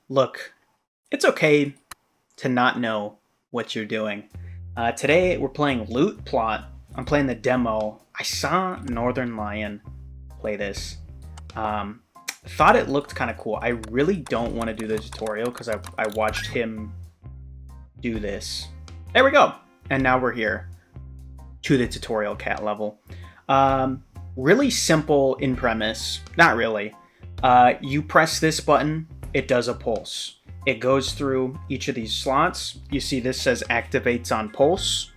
Look, it's okay to not know what you're doing. Today we're playing Loot Plot. I'm playing the demo. I saw Northern Lion play this. Um, Thought it looked kind of cool. I really don't want to do the tutorial because I watched him do this. There we go. And now we're here to the tutorial cat level. Really simple in premise. Not really. You press this button, it does a pulse. It goes through each of these slots. You see this says activates on pulse.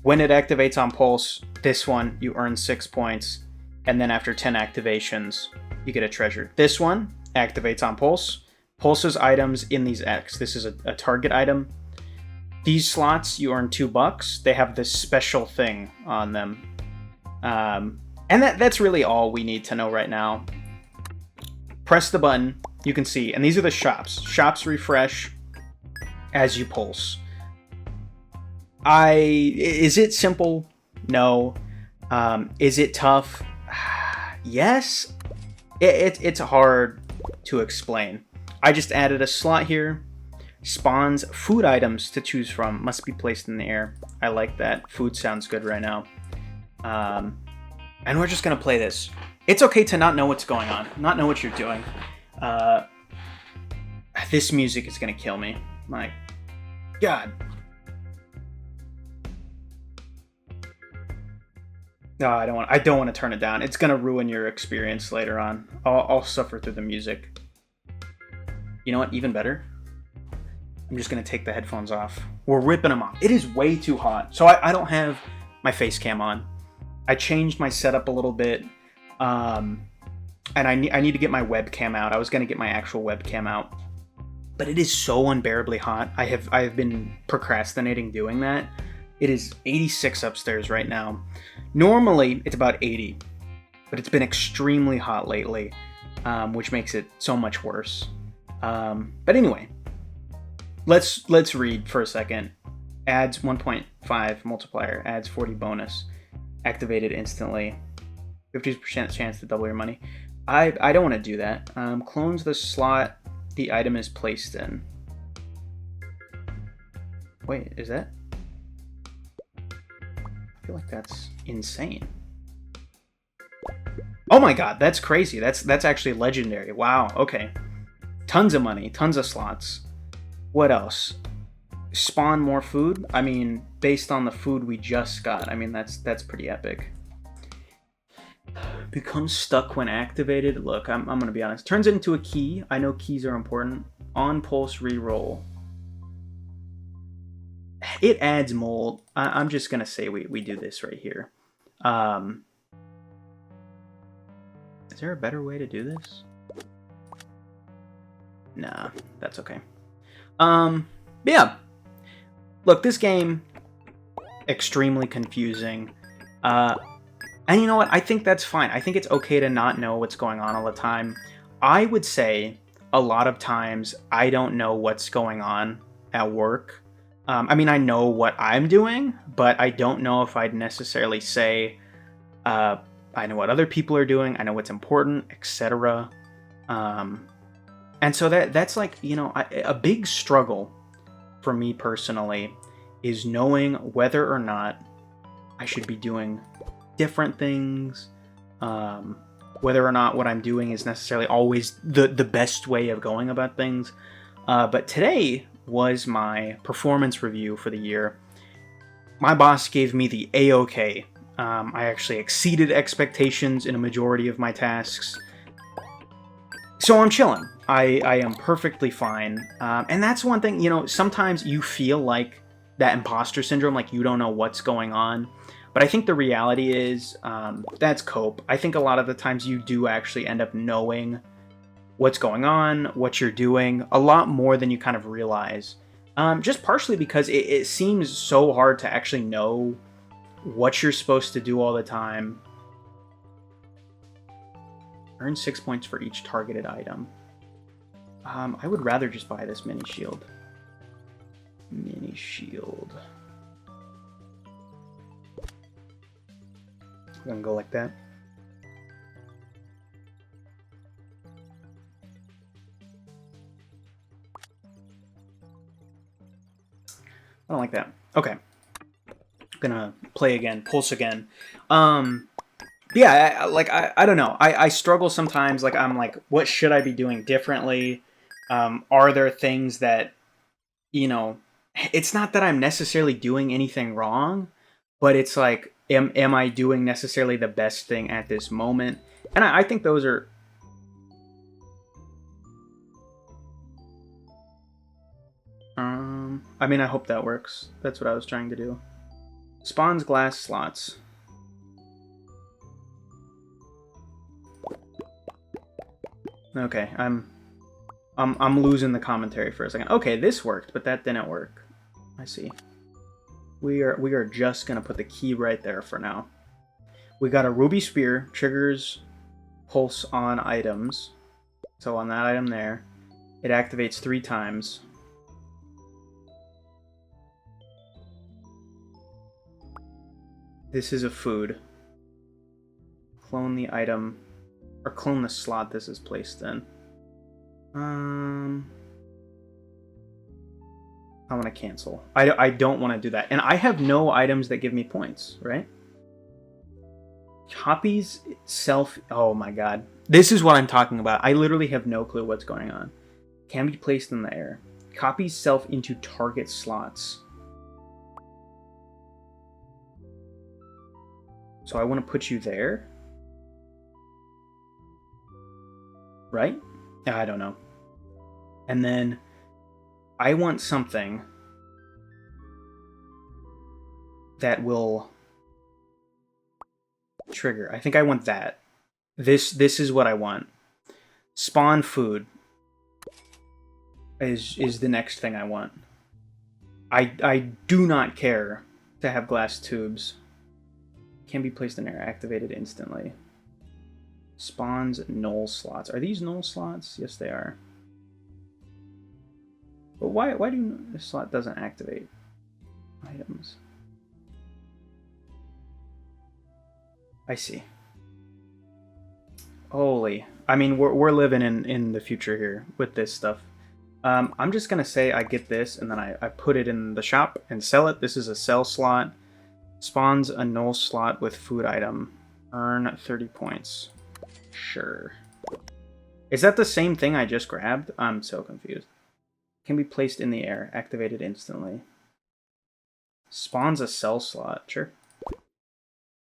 When it activates on pulse, this one, you earn 6 points. And then after 10 activations, you get a treasure. This one activates on pulse. Pulses items in these X. This is a target item. These slots, you earn $2. They have this special thing on them. And that's really all we need to know right now. Press the button, you can see, and these are the shops. Shops refresh as you pulse. Is it simple? No. Is it tough? Yes. It's hard to explain. I just added a slot here. Spawns food items to choose from. Must be placed in the air. I like that. Food sounds good right now. And we're just gonna play this. It's okay to not know what's going on, not know what you're doing. This music is gonna kill me. My God. No, I don't want to turn it down. It's gonna ruin your experience later on. I'll suffer through the music. You know what? Even better. I'm just gonna take the headphones off. We're ripping them off. It is way too hot, so I don't have my face cam on. I changed my setup a little bit. And I need to get my webcam out. I was gonna get my actual webcam out, but it is so unbearably hot. I have been procrastinating doing that. It is 86 upstairs right now. Normally it's about 80, but it's been extremely hot lately, which makes it so much worse. But anyway, let's read for a second. Adds 1.5 multiplier. Adds 40 bonus. Activated instantly. 50% chance to double your money. I don't want to do that. Clones the slot the item is placed in. Wait, is that? I feel like that's insane. Oh my god, that's crazy. That's actually legendary. Wow, okay. Tons of money, tons of slots. What else? Spawn more food? I mean, based on the food we just got, I mean, that's pretty epic. Becomes stuck when activated. Look, I'm gonna be honest. Turns it into a key. I know keys are important. On pulse reroll. It adds mold. I'm just gonna say we do this right here. Is there a better way to do this? Nah, that's okay. Yeah. Look, this game extremely confusing. And you know what? I think that's fine. I think it's okay to not know what's going on all the time. I would say a lot of times I don't know what's going on at work. I mean, I know what I'm doing, but I don't know if I'd necessarily say I know what other people are doing. I know what's important, etc. And so that's like, you know, a big struggle for me personally is knowing whether or not I should be doing different things, whether or not what I'm doing is necessarily always the best way of going about things. But today was my performance review for the year. My boss gave me the A-OK. I actually exceeded expectations in a majority of my tasks. So I'm chilling. I am perfectly fine. And that's one thing, you know, sometimes you feel like that imposter syndrome, like you don't know what's going on. But I think the reality is, that's cope. I think a lot of the times you do actually end up knowing what's going on, what you're doing, a lot more than you kind of realize. Just partially because it seems so hard to actually know what you're supposed to do all the time. Earn 6 points for each targeted item. I would rather just buy this mini shield. Mini shield. We're gonna go like that. don't like that. Okay. Gonna play again, pulse again. Yeah, I don't know. I struggle sometimes. Like, I'm like, what should I be doing differently? Are there things that, you know, it's not that I'm necessarily doing anything wrong, but it's like, am I doing necessarily the best thing at this moment? And I think those are... I mean, I hope that works. That's what I was trying to do. Spawns glass slots. Okay, I'm losing the commentary for a second. Okay, this worked, but that didn't work. I see. We are just gonna put the key right there for now. We got a ruby spear, triggers pulse on items. So on that item there, it activates 3 times. This is a food. Clone the item, or clone the slot this is placed in. I want to cancel. I don't want to do that. And I have no items that give me points, right? Copies itself. Oh my god. This is what I'm talking about. I literally have no clue what's going on. Can be placed in the air. Copies self into target slots. So I want to put you there. Right? I don't know. And then I want something that will trigger. I think I want that. This is what I want. Spawn food is the next thing I want. I do not care to have glass tubes. Can be placed in air, activated instantly. Spawns null slots. Are these null slots? Yes, they are. But why do the slot doesn't activate items? I see. Holy. I mean, we're living in the future here with this stuff. I'm just gonna say I get this and then I put it in the shop and sell it. This is a sell slot. Spawns a null slot with food item. Earn 30 points. Sure. Is that the same thing I just grabbed? I'm so confused. Can be placed in the air. Activated instantly. Spawns a sell slot. Sure.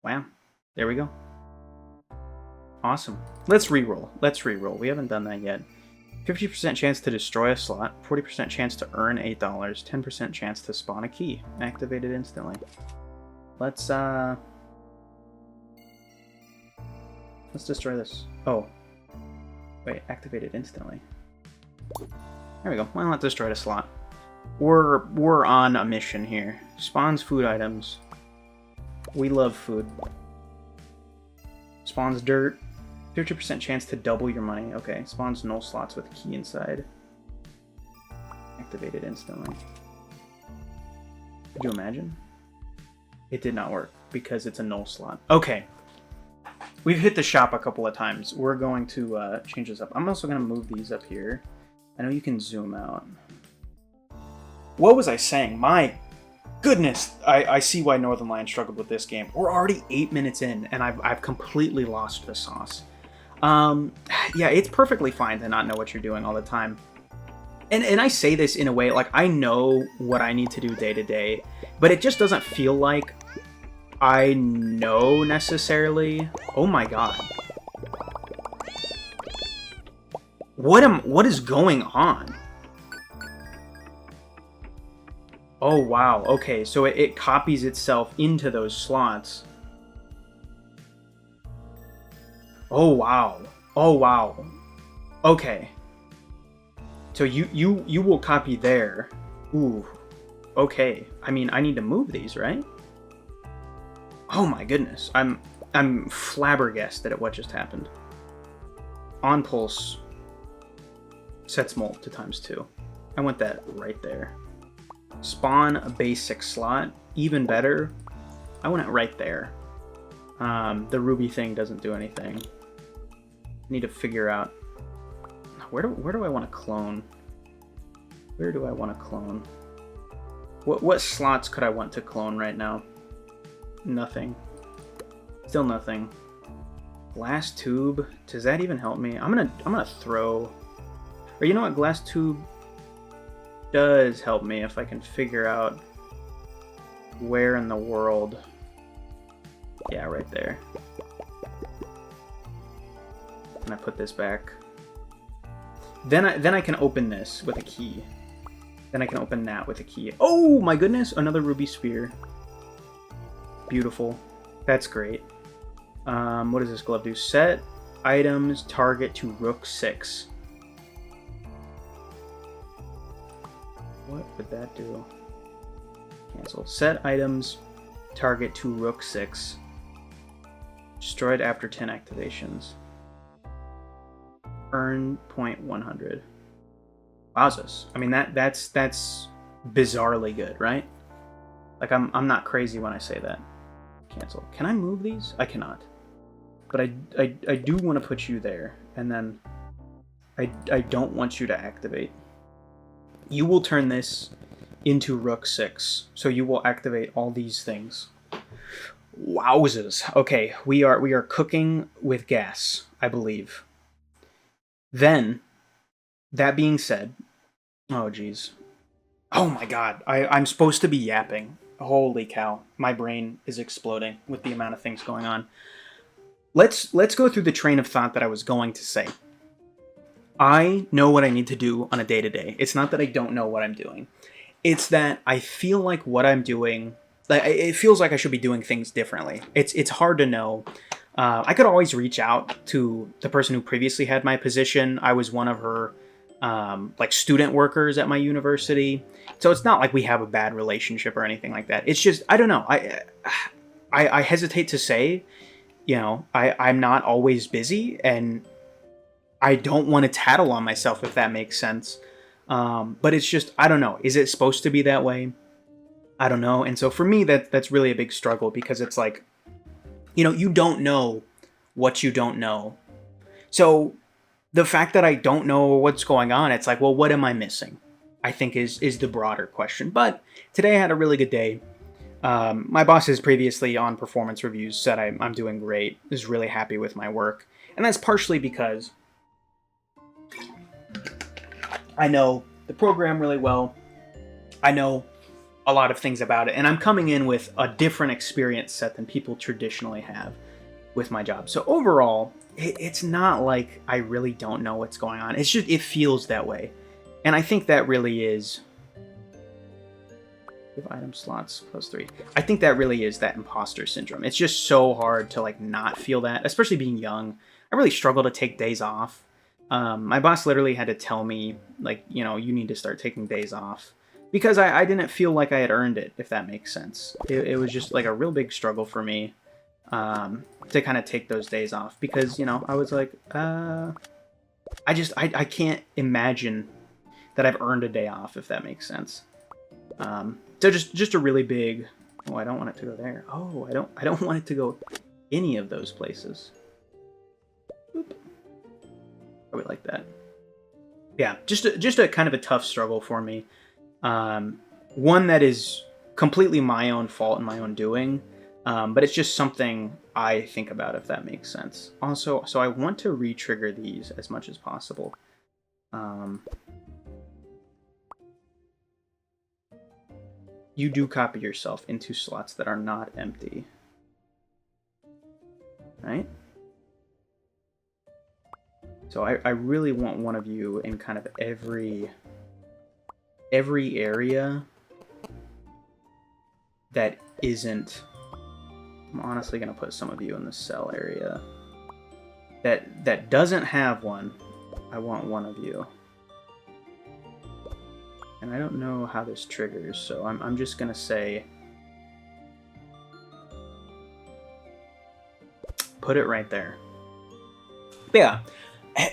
Wow. There we go. Awesome. Let's reroll. Let's reroll. We haven't done that yet. 50% chance to destroy a slot. 40% chance to earn $8. 10% chance to spawn a key. Activated instantly. Let's destroy this. Oh. Wait, activated instantly. There we go. Why not destroy the slot? We're on a mission here. Spawns food items. We love food. Spawns dirt. 50% chance to double your money. Okay. Spawns null slots with a key inside. Activated instantly. Could you imagine? It did not work because it's a null slot. Okay. We've hit the shop a couple of times. We're going to change this up. I'm also going to move these up here. I know you can zoom out. What was I saying? My goodness, I see why Northern Lion struggled with this game. We're already 8 minutes in, and I've completely lost the sauce. Yeah, it's perfectly fine to not know what you're doing all the time. And I say this in a way, like, I know what I need to do day to day, but it just doesn't feel like I know necessarily. Oh my god. What is going on? Oh wow, okay, so it copies itself into those slots. Oh wow. Oh wow. Okay. So you will copy there. Ooh. Okay. I mean, I need to move these, right? Oh my goodness. I'm flabbergasted at what just happened. On pulse sets mold to ×2. I want that right there. Spawn a basic slot. Even better. I want it right there. The ruby thing doesn't do anything. I need to figure out where do I want to clone? Where do I want to clone? What slots could I want to clone right now? Nothing. Still nothing. Glass tube. Does that even help me? I'm gonna throw. Or you know what? Glass tube does help me if I can figure out where in the world. Yeah, right there. And I put this back. Then I can open this with a key. Then I can open that with a key. Oh my goodness! Another ruby sphere. Beautiful. That's great. What does this glove do? Set items target to rook 6. What would that do? Cancel. Set items target to rook 6. Destroyed after 10 activations. Earn point 100. Wowzers. I mean that's bizarrely good, right? Like I'm not crazy when I say that. Cancel. Can I move these? I cannot. But I do want to put you there, and then I don't want you to activate. You will turn this into rook 6, so you will activate all these things. Wowzers. Okay, we are cooking with gas, I believe. Then, that being said, oh geez, oh my god, I'm supposed to be yapping. Holy cow, my brain is exploding with the amount of things going on. Let's go through the train of thought that I was going to say. I know what I need to do on a day-to-day. It's not that I don't know what I'm doing. It's that I feel like what I'm doing, it feels like I should be doing things differently. It's hard to know. I could always reach out to the person who previously had my position. I was one of her like student workers at my university. So it's not like we have a bad relationship or anything like that. It's just, I don't know. I hesitate to say, you know, I'm not always busy, and I don't want to tattle on myself, if that makes sense. But it's just, I don't know. Is it supposed to be that way? I don't know. And so for me, that's really a big struggle, because it's like, you know, you don't know what you don't know. So the fact that I don't know what's going on, it's like, well, what am I missing? I think is the broader question. But today I had a really good day. My bosses previously on performance reviews said I'm doing great, is really happy with my work. And that's partially because I know the program really well. I know a lot of things about it, and I'm coming in with a different experience set than people traditionally have with my job. So overall, it's not like I really don't know what's going on. It's just, it feels that way. And I think that really is... Give item slots +3. I think that really is that imposter syndrome. It's just so hard to like not feel that, especially being young. I really struggle to take days off. My boss literally had to tell me, like, you know, you need to start taking days off, because I didn't feel like I had earned it, if that makes sense. It was just like a real big struggle for me to kind of take those days off, because, you know, I was like, I can't imagine that I've earned a day off, if that makes sense. So just a really big... Oh, I don't want it to go there. Oh, I don't want it to go any of those places. Oop. Probably like that. Yeah, just a kind of a tough struggle for me. One that is completely my own fault and my own doing, but it's just something I think about, if that makes sense. Also, so I want to re-trigger these as much as possible. You do copy yourself into slots that are not empty. Right? So I really want one of you in kind of every area that isn't... I'm honestly going to put some of you in the cell area. That doesn't have one. I want one of you. And I don't know how this triggers, so I'm just going to say... Put it right there. But yeah,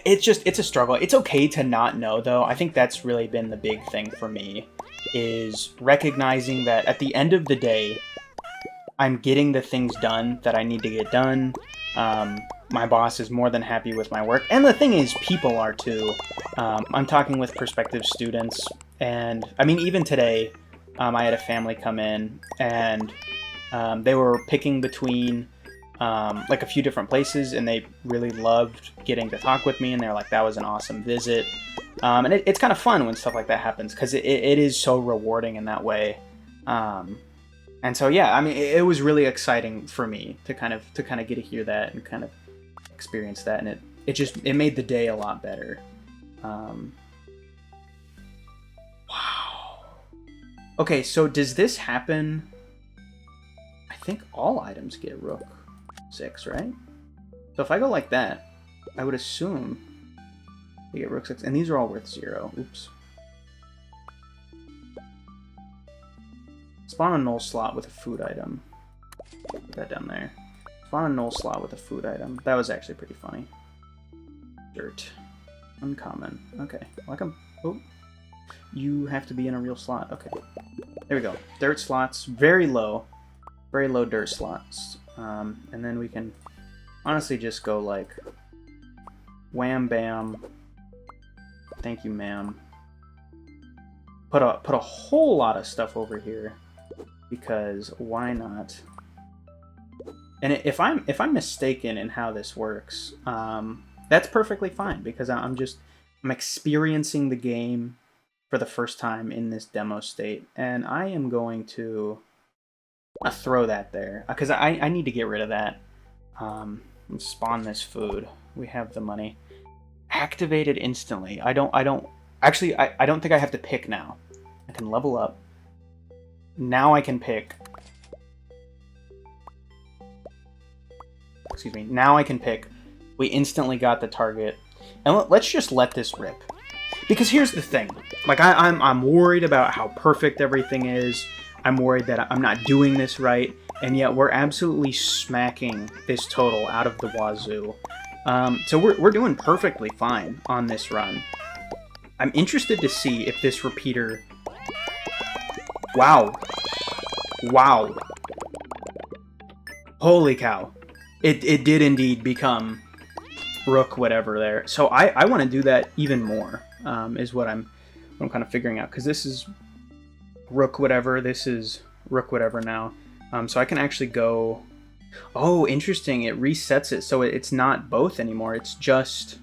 it's a struggle. It's okay to not know, though. I think that's really been the big thing for me, is recognizing that at the end of the day, I'm getting the things done that I need to get done. My boss is more than happy with my work. And the thing is, people are too. I'm talking with prospective students, and I mean, even today, I had a family come in, and they were picking between like a few different places, and they really loved getting to talk with me, and they're like, that was an awesome visit. And it's kind of fun when stuff like that happens, because it is so rewarding in that way. And so yeah, I mean, it was really exciting for me to kind of get to hear that and kind of experience that, and it made the day a lot better. Wow. Okay, so does this happen? I think all items get Rook 6, right? So if I go like that, I would assume they get Rook 6, and these are all worth 0. Oops. Spawn a null slot with a food item. Put that down there. Spawn a null slot with a food item. That was actually pretty funny. Dirt. Uncommon. Okay. Welcome. Oh. You have to be in a real slot. Okay. There we go. Dirt slots. Very low. Very low dirt slots. And then we can honestly just go like wham bam. Thank you, ma'am. Put a whole lot of stuff over here, because why not? And if I'm mistaken in how this works, that's perfectly fine, because I'm experiencing the game for the first time in this demo state, and I am going to throw that there because I need to get rid of that. Spawn this food. We have the money. Activated instantly. I don't actually I don't think I have to pick now. I can level up. Now I can pick. Excuse me. Now I can pick. We instantly got the target. And let's just let this rip. Because here's the thing. Like I'm worried about how perfect everything is. I'm worried that I'm not doing this right, and yet we're absolutely smacking this total out of the wazoo. So we're doing perfectly fine on this run. I'm interested to see if this repeater... Wow. Wow. Holy cow. It did indeed become Rook whatever there. So I want to do that even more, is what I'm kind of figuring out. Because this is Rook whatever, this is Rook whatever now. So I can actually go... Oh, interesting. It resets it, so it's not both anymore. It's just...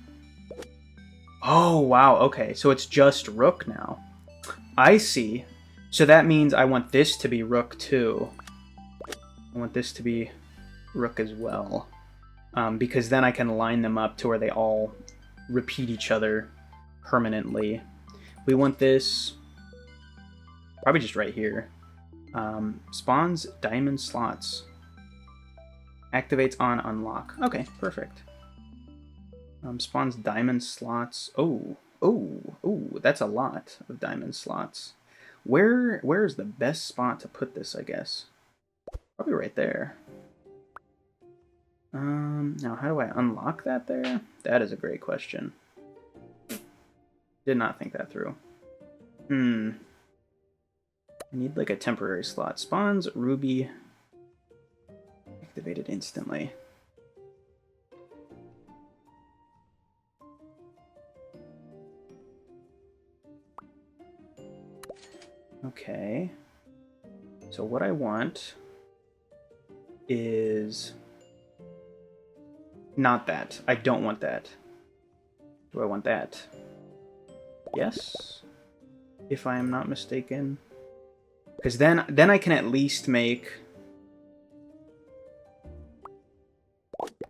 Oh, wow. Okay, so it's just Rook now. I see. So that means I want this to be Rook too. I want this to be Rook as well. Because then I can line them up to where they all repeat each other permanently. We want this... Probably just right here. Spawns diamond slots. Activates on unlock. Okay, perfect. Spawns diamond slots. Oh, that's a lot of diamond slots. Where is the best spot to put this, I guess? Probably right there. Now how do I unlock that there? That is a great question. Did not think that through. I need like a temporary slot. Spawns ruby. Activated instantly. Okay. So what I want is not that. I don't want that. Do I want that? Yes. If I am not mistaken. Because then I can at least make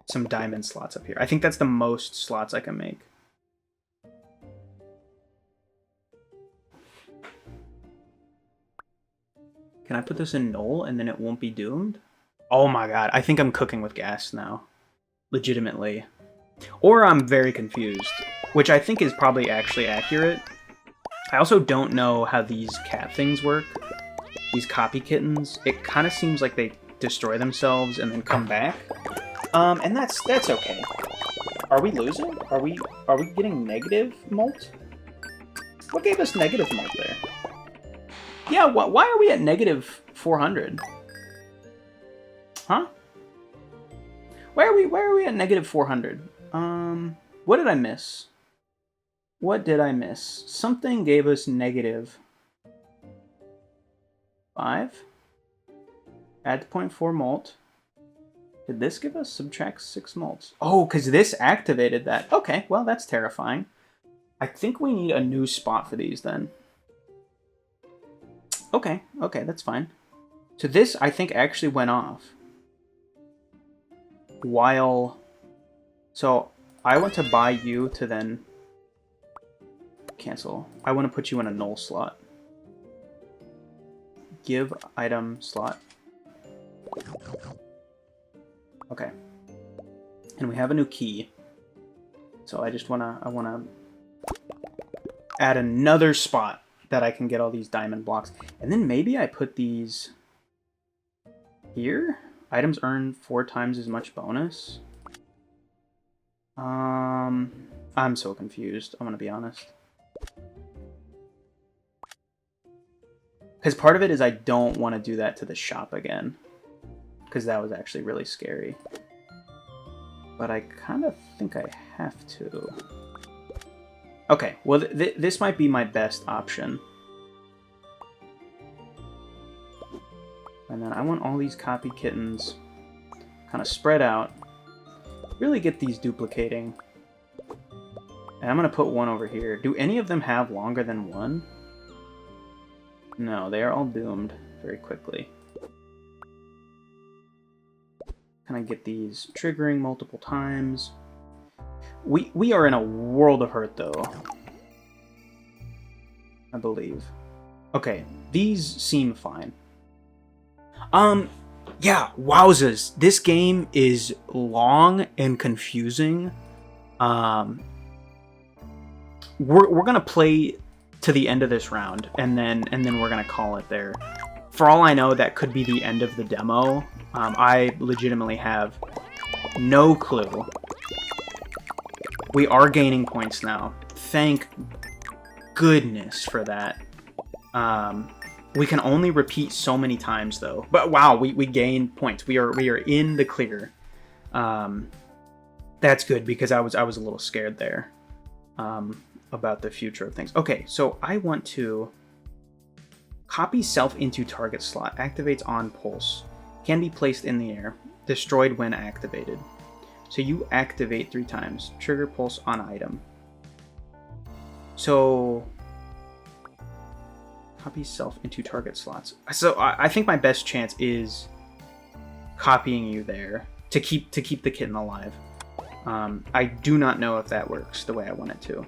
some diamond slots up here. I think that's the most slots I can make. Can I put this in null and then it won't be doomed? Oh my god, I think I'm cooking with gas now. Legitimately. Or I'm very confused, which I think is probably actually accurate. I also don't know how these cat things work. These copy kittens. It kind of seems like they destroy themselves and then come back. And that's okay. Are we losing? Are we getting negative molt? What gave us negative molt there? Yeah, why are we at negative 400? Huh? Why are we at negative 400? What did I miss? What did I miss? Something gave us negative. 5. Add 0.4 molt. Did this give us subtract 6 molts? Oh, because this activated that. Okay, well, that's terrifying. I think we need a new spot for these then. Okay, that's fine. So this, I think, actually went off. While... So, I want to buy you to then... Cancel. I want to put you in a null slot. Give item slot. Okay. And we have a new key. So I wanna add another spot that I can get all these diamond blocks. And then maybe I put these here? Items earn 4 times as much bonus. I'm so confused, I'm gonna be honest. Because part of it is I don't want to do that to the shop again. Because that was actually really scary. But I kind of think I have to. Okay, well this might be my best option. And then I want all these copy kittens kind of spread out. Really get these duplicating. And I'm going to put one over here. Do any of them have longer than 1? No, they are all doomed very quickly. Can I get these triggering multiple times? We are in a world of hurt, though. I believe. Okay, these seem fine. Yeah, wowzers. This game is long and confusing. We're gonna play to the end of this round, and then we're gonna call it there. For all I know, that could be the end of the demo. I legitimately have no clue. We are gaining points now. Thank goodness for that. We can only repeat so many times, though. But wow, we gained points. We are in the clear. That's good, because I was a little scared there. About the future of things. Okay, so I want to copy self into target slot. Activates on pulse. Can be placed in the air. Destroyed when activated. So you activate 3 times. Trigger pulse on item. So copy self into target slots. So I think my best chance is copying you there to keep the kitten alive. I do not know if that works the way I want it to.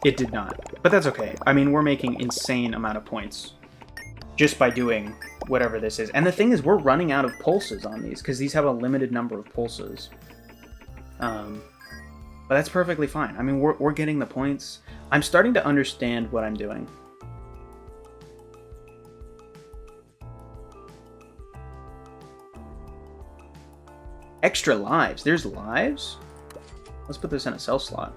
It did not, but that's okay. I mean, we're making insane amount of points just by doing whatever this is. And the thing is, we're running out of pulses on these because these have a limited number of pulses. But that's perfectly fine. I mean, we're getting the points. I'm starting to understand what I'm doing. Extra lives. There's lives? Let's put this in a sell slot.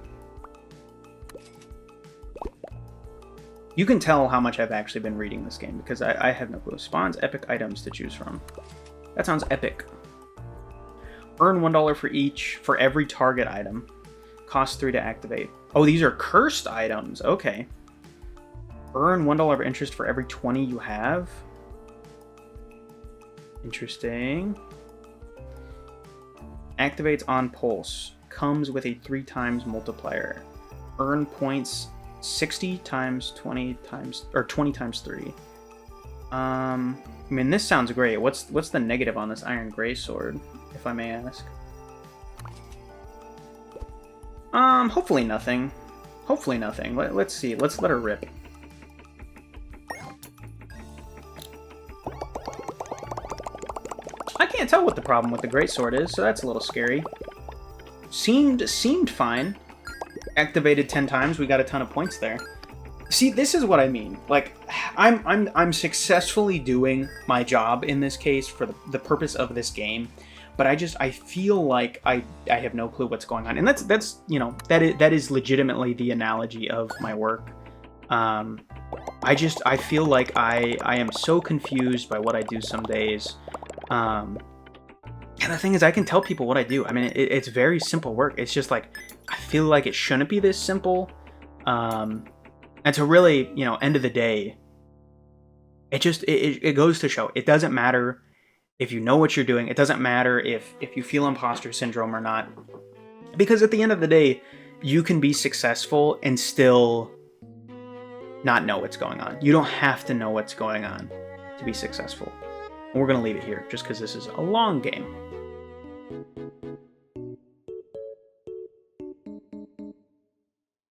You can tell how much I've actually been reading this game, because I have no clue. Spawns epic items to choose from. That sounds epic. Earn $1 for each, for every target item. Cost 3 to activate. Oh, these are cursed items. Okay. Earn $1 of interest for every 20 you have. Interesting. Activates on pulse. Comes with a 3 times multiplier. Earn points 60 times 20 times, or 20 times 3. I mean, this sounds great. What's the negative on this iron gray sword, if I may ask? Hopefully nothing. Hopefully nothing. Let's see. Let's let her rip. I can't tell what the problem with the great sword is, so that's a little scary. Seemed fine. Activated 10 times, we got a ton of points there. See, this is what I mean. Like, I'm successfully doing my job in this case for the purpose of this game, but I feel like I have no clue what's going on, and that's you know, that is legitimately the analogy of my work. I feel like I am so confused by what I do some days. And the thing is, I can tell people what I do. I mean, it's very simple work. It's just like, I feel like it shouldn't be this simple. And to really, you know, end of the day, it goes to show it doesn't matter if you know what you're doing. It doesn't matter if you feel imposter syndrome or not, because at the end of the day, you can be successful and still not know what's going on. You don't have to know what's going on to be successful. And we're going to leave it here just because this is a long game.